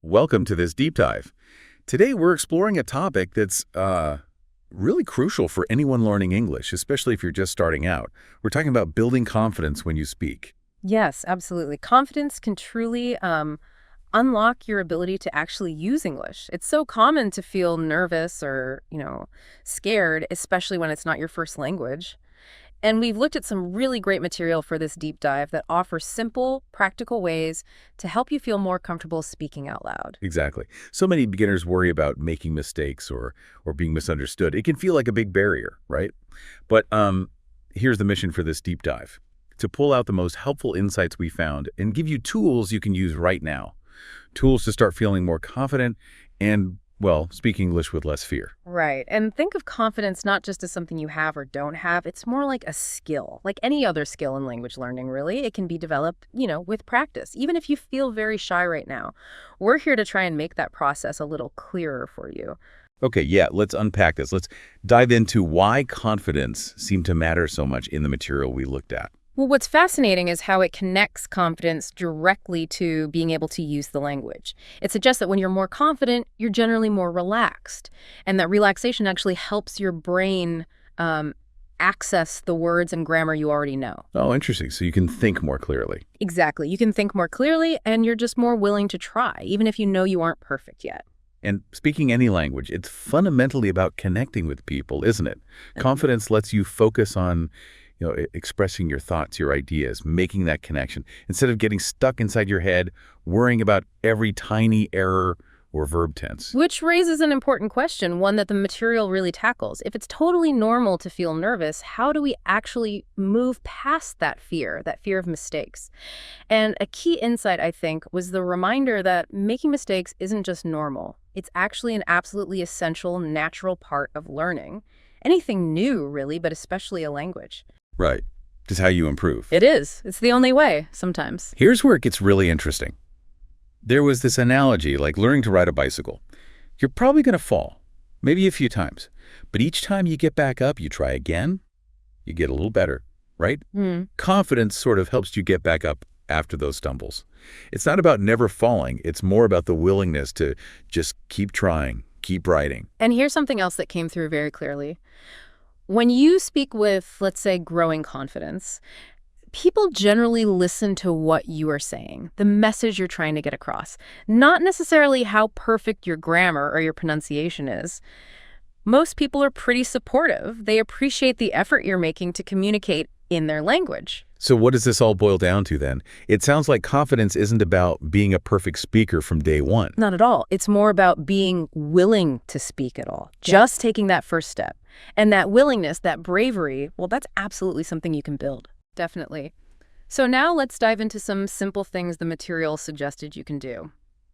Welcome to this deep dive. Today we're exploring a topic that's really crucial for anyone learning English, especially if you're just starting out. We're talking about building confidence when you speak. Yes, absolutely. Confidence can truly unlock your ability to actually use English. It's so common to feel nervous or, scared, especially when it's not your first language. And we've looked at some really great material for this deep dive that offers simple, practical ways to help you feel more comfortable speaking out loud. Exactly. So many beginners worry about making mistakes or being misunderstood. It can feel like a big barrier, right? But here's the mission for this deep dive: to pull out the most helpful insights we found and give you tools you can use right now. Tools to start feeling more confident and, well, speak English with less fear. Right. And think of confidence not just as something you have or don't have. It's more like a skill, like any other skill in language learning, really. It can be developed, with practice, even if you feel very shy right now. We're here to try and make that process a little clearer for you. Okay, yeah, let's unpack this. Let's dive into why confidence seemed to matter so much in the material we looked at. Well, what's fascinating is how it connects confidence directly to being able to use the language. It suggests that when you're more confident, you're generally more relaxed, and that relaxation actually helps your brain access the words and grammar you already know. Oh, interesting. So you can think more clearly. Exactly. You can think more clearly, and you're just more willing to try, even if you know you aren't perfect yet. And speaking any language, it's fundamentally about connecting with people, isn't it? Confidence lets you focus on expressing your thoughts, your ideas, making that connection, instead of getting stuck inside your head, worrying about every tiny error or verb tense. Which raises an important question, one that the material really tackles. If it's totally normal to feel nervous, how do we actually move past that fear of mistakes? And a key insight, I think, was the reminder that making mistakes isn't just normal. It's actually an absolutely essential, natural part of learning. Anything new, really, but especially a language. Right. Just how you improve. It is. It's the only way, sometimes. Here's where it gets really interesting. There was this analogy, like learning to ride a bicycle. You're probably going to fall, maybe a few times. But each time you get back up, you try again, you get a little better, right? Confidence sort of helps you get back up after those stumbles. It's not about never falling. It's more about the willingness to just keep trying, keep riding. And here's something else that came through very clearly. When you speak with, let's say, growing confidence, people generally listen to what you are saying, the message you're trying to get across, not necessarily how perfect your grammar or your pronunciation is. Most people are pretty supportive. They appreciate the effort you're making to communicate in their language. So what does this all boil down to then? It sounds like confidence isn't about being a perfect speaker from day one. Not at all. It's more about being willing to speak at all, just taking that first step. And that willingness, that bravery, well, that's absolutely something you can build. Definitely. So now let's dive into some simple things the material suggested you can do.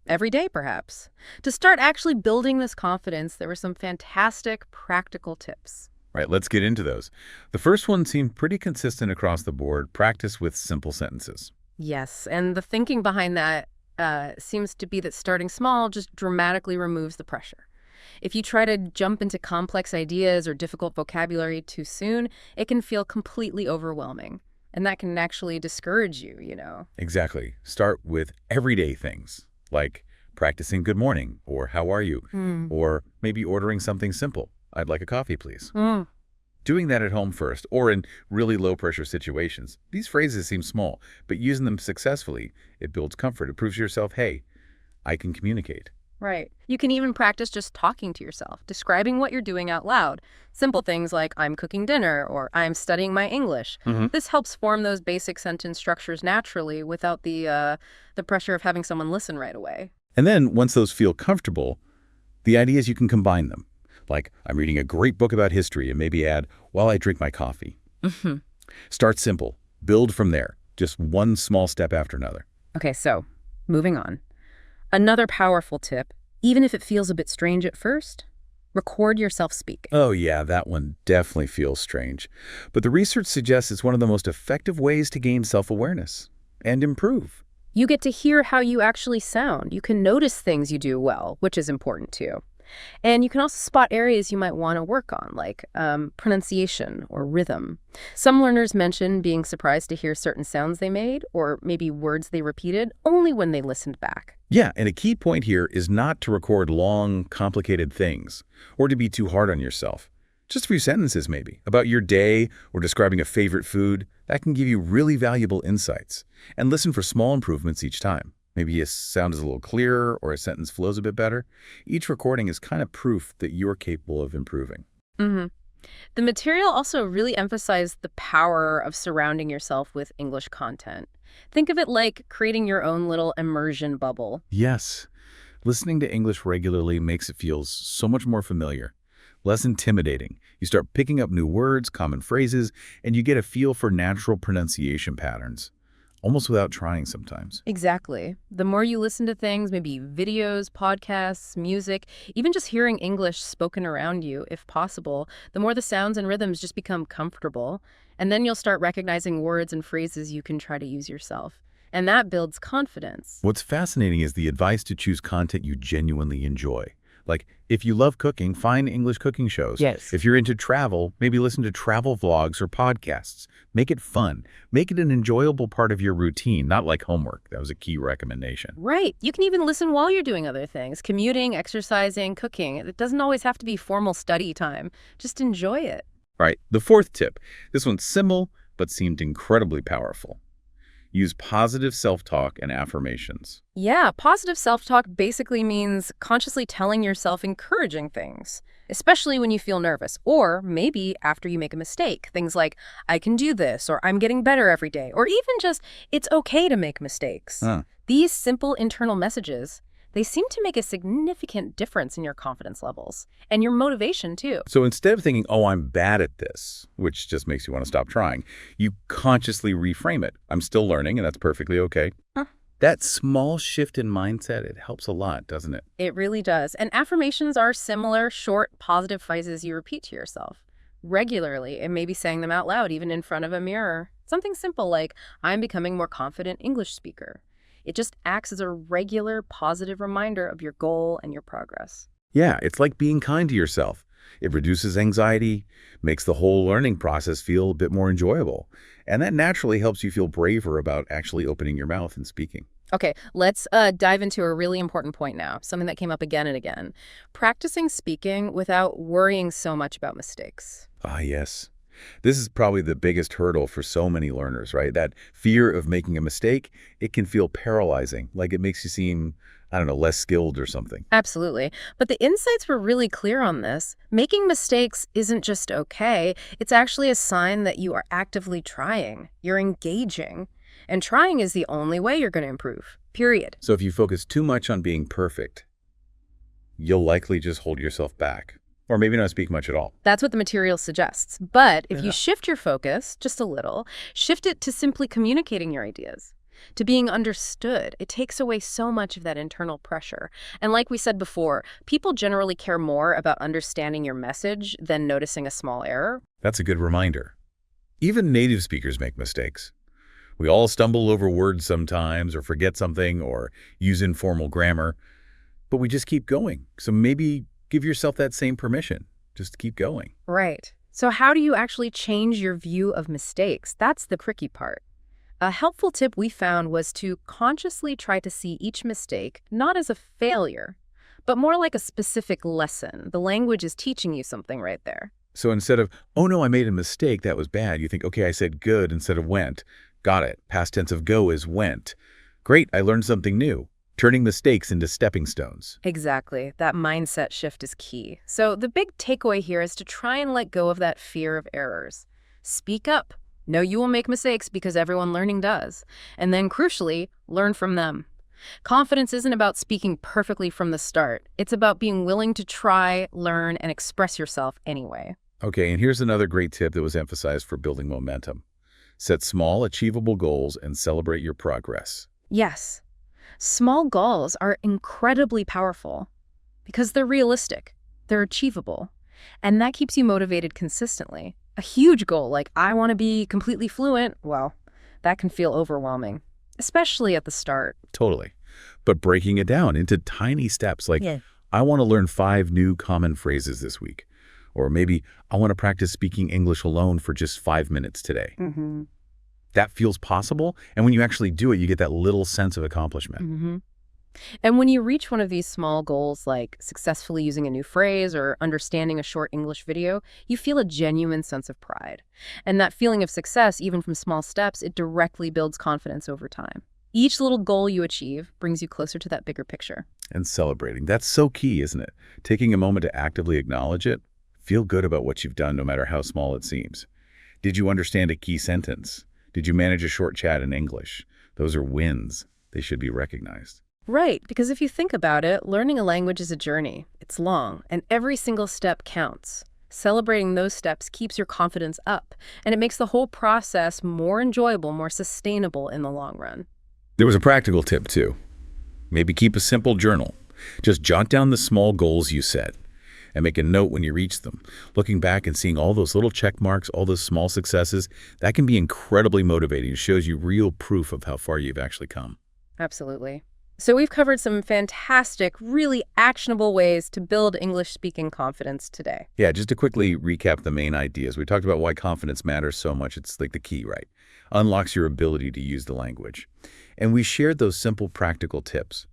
Every day, perhaps. To start actually building this confidence, there were some fantastic practical tips. Right, let's get into those. The first one seemed pretty consistent across the board: practice with simple sentences. Yes, and the thinking behind that seems to be that starting small just dramatically removes the pressure. If you try to jump into complex ideas or difficult vocabulary too soon, it can feel completely overwhelming. And that can actually discourage you, Exactly. Start with everyday things, like practicing good morning, or how are you, or maybe ordering something simple. I'd like a coffee, please. Doing that at home first, or in really low-pressure situations. These phrases seem small, but using them successfully, it builds comfort. It proves to yourself, hey, I can communicate. Right. You can even practice just talking to yourself, describing what you're doing out loud. Simple things like, I'm cooking dinner, or I'm studying my English. This helps form those basic sentence structures naturally without the pressure of having someone listen right away. And then, once those feel comfortable, the idea is you can combine them. Like, I'm reading a great book about history, and maybe add, while I drink my coffee. Start simple. Build from there. Just one small step after another. Okay, so moving on. Another powerful tip, even if it feels a bit strange at first, record yourself speaking. Oh yeah, that one definitely feels strange. But the research suggests it's one of the most effective ways to gain self-awareness and improve. You get to hear how you actually sound. You can notice things you do well, which is important too. And you can also spot areas you might want to work on, like pronunciation or rhythm. Some learners mention being surprised to hear certain sounds they made, or maybe words they repeated, only when they listened back. Yeah, and a key point here is not to record long, complicated things, or to be too hard on yourself. Just a few sentences, maybe, about your day or describing a favorite food. That can give you really valuable insights. And listen for small improvements each time. Maybe a sound is a little clearer or a sentence flows a bit better. Each recording is kind of proof that you're capable of improving. Mm-hmm. The material also really emphasized the power of surrounding yourself with English content. Think of it like creating your own little immersion bubble. Yes, listening to English regularly makes it feel so much more familiar, less intimidating. You start picking up new words, common phrases, and you get a feel for natural pronunciation patterns, almost without trying sometimes. Exactly. The more you listen to things, maybe videos, podcasts, music, even just hearing English spoken around you, if possible, the more the sounds and rhythms just become comfortable. And then you'll start recognizing words and phrases you can try to use yourself. And that builds confidence. What's fascinating is the advice to choose content you genuinely enjoy. Like, if you love cooking, find English cooking shows. Yes. If you're into travel, maybe listen to travel vlogs or podcasts. Make it fun. Make it an enjoyable part of your routine, not like homework. That was a key recommendation. Right. You can even listen while you're doing other things, commuting, exercising, cooking. It doesn't always have to be formal study time. Just enjoy it. All right, the fourth tip. This one's simple, but seemed incredibly powerful. Use positive self-talk and affirmations. Yeah, positive self-talk basically means consciously telling yourself encouraging things, especially when you feel nervous, or maybe after you make a mistake. Things like, I can do this, or I'm getting better every day, or even just, it's okay to make mistakes. Huh. These simple internal messages, they seem to make a significant difference in your confidence levels and your motivation, too. So instead of thinking, oh, I'm bad at this, which just makes you want to stop trying, you consciously reframe it. I'm still learning, and that's perfectly okay. Huh. That small shift in mindset, it helps a lot, doesn't it? It really does. And affirmations are similar, short, positive phrases you repeat to yourself regularly, and maybe saying them out loud, even in front of a mirror. Something simple like, I'm becoming more confident English speaker. It just acts as a regular, positive reminder of your goal and your progress. Yeah, it's like being kind to yourself. It reduces anxiety, makes the whole learning process feel a bit more enjoyable. And that naturally helps you feel braver about actually opening your mouth and speaking. Okay, let's dive into a really important point now, something that came up again and again. Practicing speaking without worrying so much about mistakes. Ah, yes. This is probably the biggest hurdle for so many learners, right? That fear of making a mistake, it can feel paralyzing, like it makes you seem, I don't know, less skilled or something. Absolutely. But the insights were really clear on this. Making mistakes isn't just okay. It's actually a sign that you are actively trying. You're engaging. And trying is the only way you're going to improve, period. So if you focus too much on being perfect, you'll likely just hold yourself back. Or maybe not speak much at all. That's what the material suggests. But if you shift your focus just a little, shift it to simply communicating your ideas, to being understood, it takes away so much of that internal pressure. And like we said before, people generally care more about understanding your message than noticing a small error. That's a good reminder. Even native speakers make mistakes. We all stumble over words sometimes, or forget something, or use informal grammar, but we just keep going. So maybe give yourself that same permission. Just keep going. Right. So how do you actually change your view of mistakes? That's the tricky part. A helpful tip we found was to consciously try to see each mistake not as a failure, but more like a specific lesson. The language is teaching you something right there. So instead of, oh no, I made a mistake, that was bad, you think, okay, I said good instead of went. Got it. Past tense of go is went. Great, I learned something new. Turning mistakes into stepping stones. Exactly. That mindset shift is key. So the big takeaway here is to try and let go of that fear of errors. Speak up. Know you will make mistakes because everyone learning does. And then crucially, learn from them. Confidence isn't about speaking perfectly from the start. It's about being willing to try, learn, and express yourself anyway. Okay, and here's another great tip that was emphasized for building momentum. Set small, achievable goals and celebrate your progress. Yes. Small goals are incredibly powerful because they're realistic, they're achievable, and that keeps you motivated consistently. A huge goal like, I want to be completely fluent, well, that can feel overwhelming, especially at the start. Totally. But breaking it down into tiny steps like, I want to learn 5 new common phrases this week. Or maybe I want to practice speaking English alone for just 5 minutes today. Mm-hmm. That feels possible, and when you actually do it, you get that little sense of accomplishment. Mm-hmm. And when you reach one of these small goals, like successfully using a new phrase or understanding a short English video, you feel a genuine sense of pride. And that feeling of success, even from small steps, it directly builds confidence over time. Each little goal you achieve brings you closer to that bigger picture. And celebrating, that's so key, isn't it? Taking a moment to actively acknowledge it, feel good about what you've done no matter how small it seems. Did you understand a key sentence? Did you manage a short chat in English? Those are wins. They should be recognized. Right, because if you think about it, learning a language is a journey. It's long, and every single step counts. Celebrating those steps keeps your confidence up, and it makes the whole process more enjoyable, more sustainable in the long run. There was a practical tip, too. Maybe keep a simple journal. Just jot down the small goals you set and make a note when you reach them. Looking back and seeing all those little check marks, all those small successes, that can be incredibly motivating. It shows you real proof of how far you've actually come. Absolutely. So we've covered some fantastic, really actionable ways to build English-speaking confidence today. Yeah, just to quickly recap the main ideas. We talked about why confidence matters so much. It's like the key, right? Unlocks your ability to use the language. And we shared those simple practical tips.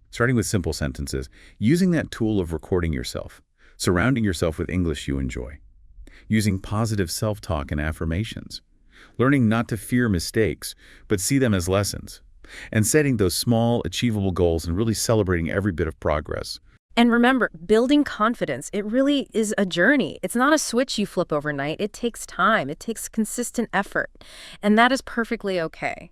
Starting with simple sentences, using that tool of recording yourself, surrounding yourself with English you enjoy, using positive self-talk and affirmations, learning not to fear mistakes, but see them as lessons, and setting those small, achievable goals and really celebrating every bit of progress. And remember, building confidence, it really is a journey. It's not a switch you flip overnight. It takes time. It takes consistent effort. And that is perfectly okay.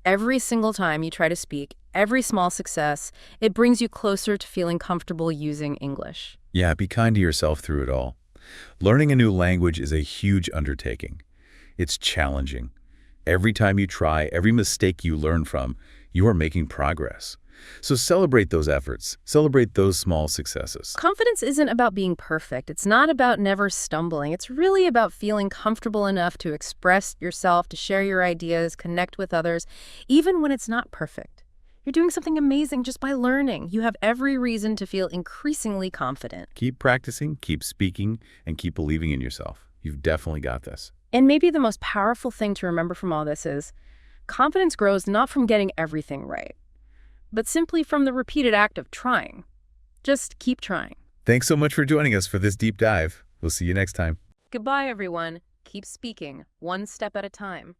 Every single time you try to speak, every small success, it brings you closer to feeling comfortable using English. Yeah, be kind to yourself through it all. Learning a new language is a huge undertaking. It's challenging. Every time you try, every mistake you learn from, you are making progress. So celebrate those efforts. Celebrate those small successes. Confidence isn't about being perfect. It's not about never stumbling. It's really about feeling comfortable enough to express yourself, to share your ideas, connect with others, even when it's not perfect. You're doing something amazing just by learning. You have every reason to feel increasingly confident. Keep practicing, keep speaking, and keep believing in yourself. You've definitely got this. And maybe the most powerful thing to remember from all this is confidence grows not from getting everything right, but simply from the repeated act of trying. Just keep trying. Thanks so much for joining us for this deep dive. We'll see you next time. Goodbye, everyone. Keep speaking, one step at a time.